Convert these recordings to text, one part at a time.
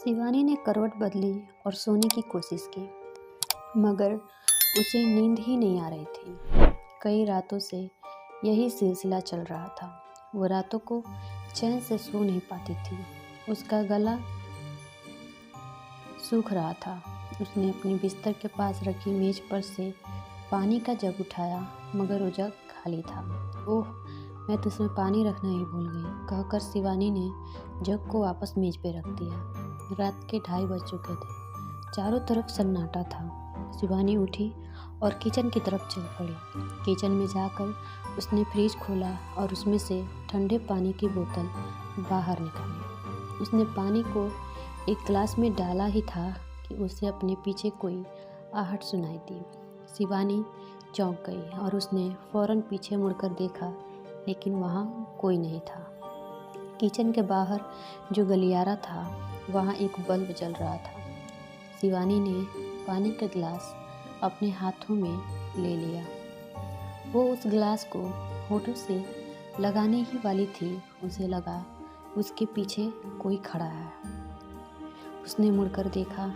शिवानी ने करवट बदली और सोने की कोशिश की, मगर उसे नींद ही नहीं आ रही थी। कई रातों से यही सिलसिला चल रहा था। वो रातों को चैन से सो नहीं पाती थी। उसका गला सूख रहा था। उसने अपनी बिस्तर के पास रखी मेज पर से पानी का जग उठाया, मगर वो जग खाली था। ओह, मैं तो उसमें पानी रखना ही भूल गई, कहकर शिवानी ने जग को वापस मेज पे रख दिया। रात के 2:30 बज चुके थे। चारों तरफ सन्नाटा था। शिवानी उठी और किचन की तरफ चल पड़ी। किचन में जाकर उसने फ्रिज खोला और उसमें से ठंडे पानी की बोतल बाहर निकाली। उसने पानी को एक गिलास में डाला ही था कि उसे अपने पीछे कोई आहट सुनाई दी। शिवानी चौंक गई और उसने फौरन पीछे मुड़कर देखा, लेकिन वहाँ कोई नहीं था। किचन के बाहर जो गलियारा था, वहाँ एक बल्ब जल रहा था। शिवानी ने पानी का गिलास अपने हाथों में ले लिया। वो उस गिलास को होठों से लगाने ही वाली थी। उसे लगा उसके पीछे कोई खड़ा है। उसने मुड़कर देखा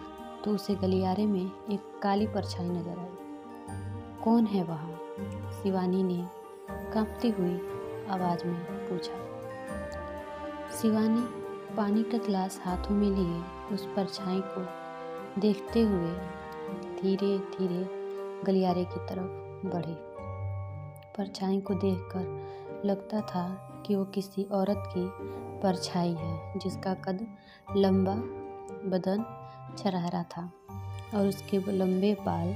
तो उसे गलियारे में एक काली परछाई नजर आई। कौन है वहाँ? शिवानी ने कांपती हुई आवाज़ में पूछा। शिवानी पानी का गिलास हाथों में लिए उस परछाई को देखते हुए धीरे धीरे गलियारे की तरफ बढ़ी। परछाई को देखकर लगता था कि वो किसी औरत की परछाई है, जिसका कद लंबा, बदन छरहरा था और उसके लंबे बाल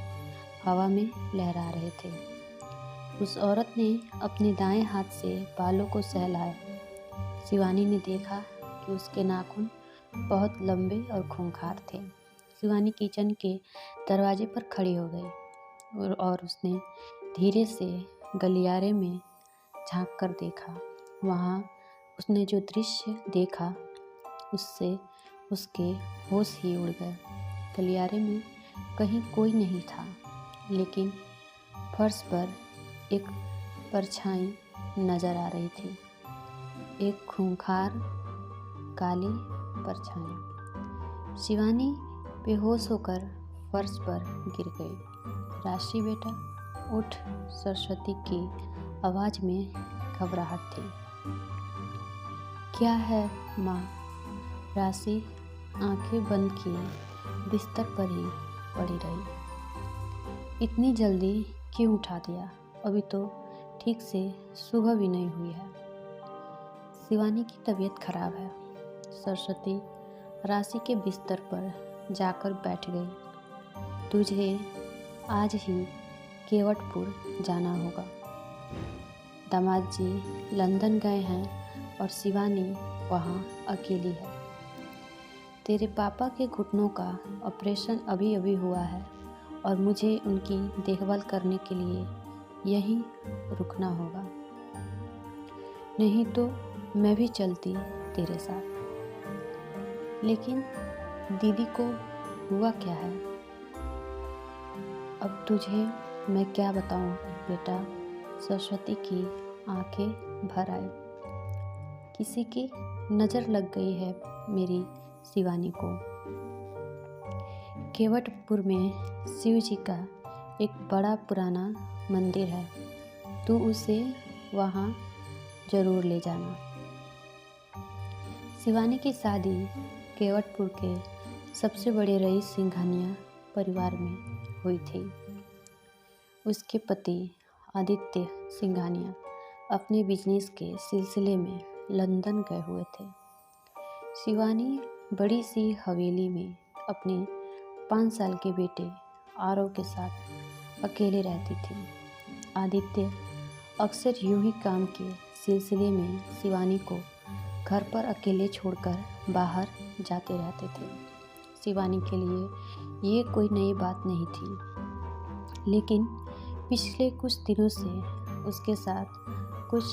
हवा में लहरा रहे थे। उस औरत ने अपने दाएं हाथ से बालों को सहलाया। शिवानी ने देखा कि उसके नाखून बहुत लंबे और खूंखार थे। शिवानी किचन के दरवाजे पर खड़ी हो गई और उसने धीरे से गलियारे में झांक कर देखा। वहाँ उसने जो दृश्य देखा, उससे उसके होश ही उड़ गए। गलियारे में कहीं कोई नहीं था, लेकिन फर्श पर एक परछाई नजर आ रही थी, एक खूंखार काली परछाई। शिवानी बेहोश होकर फर्श पर गिर गई। राशि बेटा उठ, सरस्वती की आवाज़ में घबराहट थी। क्या है माँ? राशि आंखें बंद किए बिस्तर पर ही पड़ी रही। इतनी जल्दी क्यों उठा दिया? अभी तो ठीक से सुबह भी नहीं हुई है। शिवानी की तबीयत खराब है। सरस्वती राशि के बिस्तर पर जाकर बैठ गई। तुझे आज ही केवटपुर जाना होगा। दामाद जी लंदन गए हैं और शिवानी वहाँ अकेली है। तेरे पापा के घुटनों का ऑपरेशन अभी अभी हुआ है और मुझे उनकी देखभाल करने के लिए यहीं रुकना होगा। नहीं तो मैं भी चलती तेरे साथ। लेकिन दीदी को हुआ क्या है? अब तुझे मैं क्या बताऊं बेटा? सरस्वती की आंखें भर आई। किसी की नज़र लग गई है मेरी शिवानी को। केवटपुर में शिव जी का एक बड़ा पुराना मंदिर है। तू उसे वहाँ ज़रूर ले जाना। शिवानी की शादी केवटपुर के सबसे बड़े रईस सिंघानिया परिवार में हुई थी। उसके पति आदित्य सिंघानिया अपने बिजनेस के सिलसिले में लंदन गए हुए थे। शिवानी बड़ी सी हवेली में अपने 5 साल के बेटे आरव के साथ अकेले रहती थी। आदित्य अक्सर यूं ही काम के सिलसिले में शिवानी को घर पर अकेले छोड़कर बाहर जाते रहते थे। शिवानी के लिए ये कोई नई बात नहीं थी, लेकिन पिछले कुछ दिनों से उसके साथ कुछ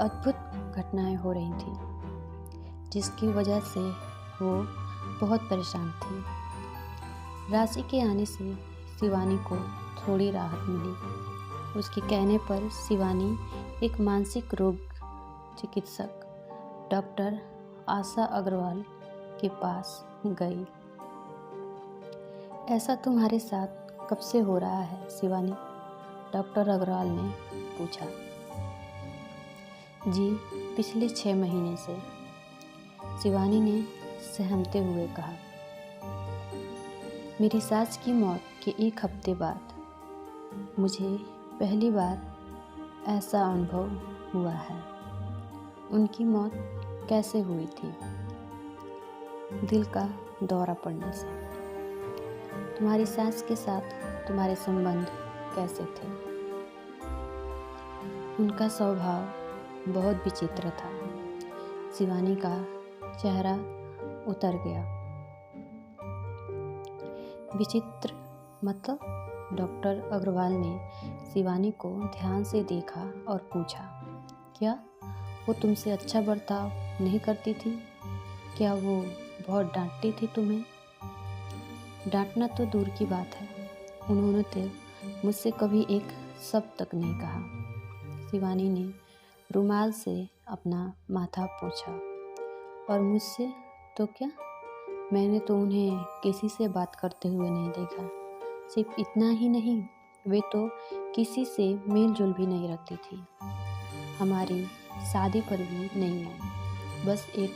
अद्भुत घटनाएं हो रही थी, जिसकी वजह से वो बहुत परेशान थी। राशि के आने से शिवानी को थोड़ी राहत मिली। उसके कहने पर शिवानी एक मानसिक रोग चिकित्सक डॉक्टर आशा अग्रवाल के पास गई। ऐसा तुम्हारे साथ कब से हो रहा है शिवानी? डॉक्टर अग्रवाल ने पूछा। जी, पिछले 6 महीने से, शिवानी ने सहमते हुए कहा। मेरी सास की मौत के 1 हफ्ते बाद मुझे पहली बार ऐसा अनुभव हुआ है। उनकी मौत कैसे हुई थी? दिल का दौरा पड़ने से। तुम्हारी सास के साथ तुम्हारे संबंध कैसे थे? उनका स्वभाव बहुत विचित्र था। शिवानी का चेहरा उतर गया। विचित्र मतलब? डॉक्टर अग्रवाल ने शिवानी को ध्यान से देखा और पूछा, क्या वो तुमसे अच्छा बर्ताव नहीं करती थी? क्या वो बहुत डांटती थी तुम्हें? डांटना तो दूर की बात है, उन्होंने तो मुझसे कभी एक शब्द तक नहीं कहा। शिवानी ने रुमाल से अपना माथा पोंछा। और मुझसे तो क्या, मैंने तो उन्हें किसी से बात करते हुए नहीं देखा। सिर्फ इतना ही नहीं, वे तो किसी से मेल जोल भी नहीं रखती थी। हमारी शादी पर भी नहीं आई, बस एक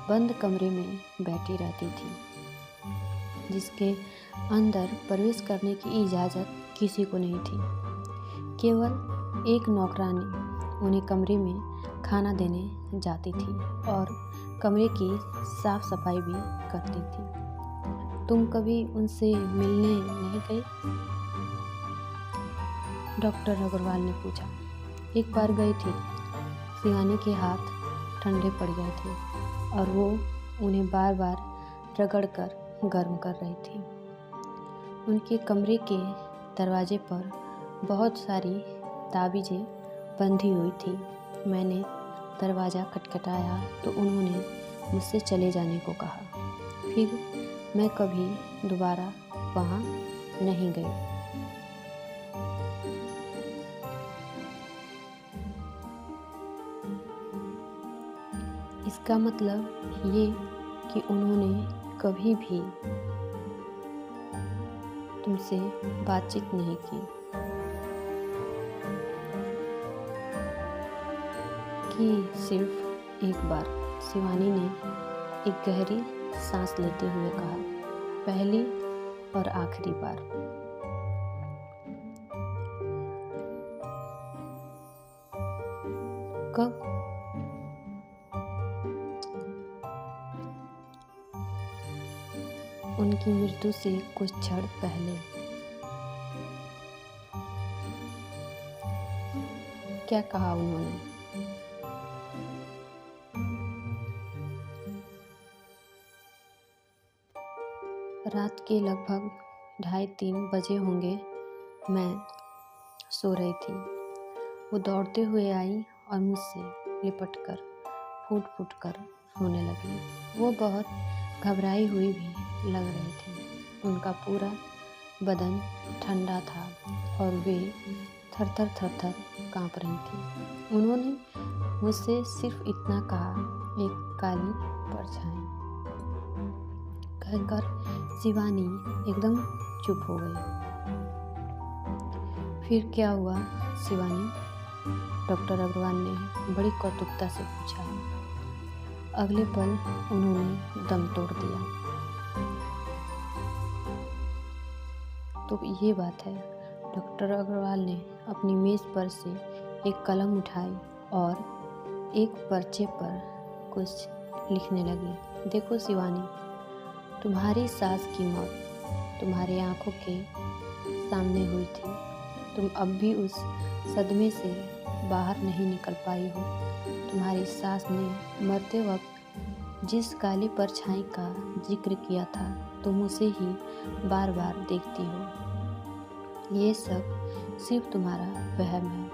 बंद कमरे में बैठी रहती थी, जिसके अंदर प्रवेश करने की इजाज़त किसी को नहीं थी। केवल एक नौकरानी उन्हें कमरे में खाना देने जाती थी और कमरे की साफ सफाई भी करती थी। तुम कभी उनसे मिलने नहीं गई? डॉक्टर अग्रवाल ने पूछा। एक बार गई थी। शिवानी के हाथ ठंडे पड़ गए थे और वो उन्हें बार बार रगड़कर गर्म कर रही थी। उनके कमरे के दरवाजे पर बहुत सारी ताबीज़ें बंधी हुई थी। मैंने दरवाज़ा खटखटाया तो उन्होंने मुझसे चले जाने को कहा। फिर मैं कभी दोबारा वहाँ नहीं गई। इसका मतलब ये कि उन्होंने कभी भी तुमसे बातचीत नहीं की? सिर्फ एक बार, शिवानी ने एक गहरी सांस लेते हुए कहा। पहली और आखिरी बार। कब? उनकी मृत्यु से कुछ क्षण पहले। क्या कहा उन्होंने? रात के लगभग 2:30-3 बजे होंगे। मैं सो रही थी। वो दौड़ते हुए आई और मुझसे लिपटकर फूट फूट कर रोने लगी। वो बहुत घबराई हुई भी लग रही थी। उनका पूरा बदन ठंडा था और वे थर थर काँप रही थी। उन्होंने मुझसे सिर्फ इतना कहा, एक काली परछाई, कहकर शिवानी एकदम चुप हो गई। फिर क्या हुआ शिवानी? डॉक्टर अग्रवाल ने बड़ी कौतुकता से पूछा। अगले पल उन्होंने दम तोड़ दिया। तो ये बात है। डॉक्टर अग्रवाल ने अपनी मेज़ पर से एक कलम उठाई और एक पर्चे पर कुछ लिखने लगी। देखो शिवानी, तुम्हारी सास की मौत तुम्हारी आंखों के सामने हुई थी। तुम अब भी उस सदमे से बाहर नहीं निकल पाई हो। तुम्हारी सास ने मरते वक्त जिस काली परछाई का जिक्र किया था, तुम उसे ही बार बार देखती हो। ये सब सिर्फ तुम्हारा वहम है।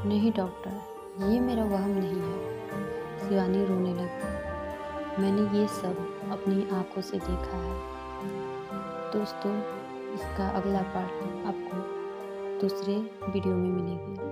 नहीं डॉक्टर, ये मेरा वहम नहीं है। शिवानी रोने लगी। मैंने ये सब अपनी आंखों से देखा है। दोस्तों, इसका अगला पार्ट आपको दूसरे वीडियो में मिलेगी।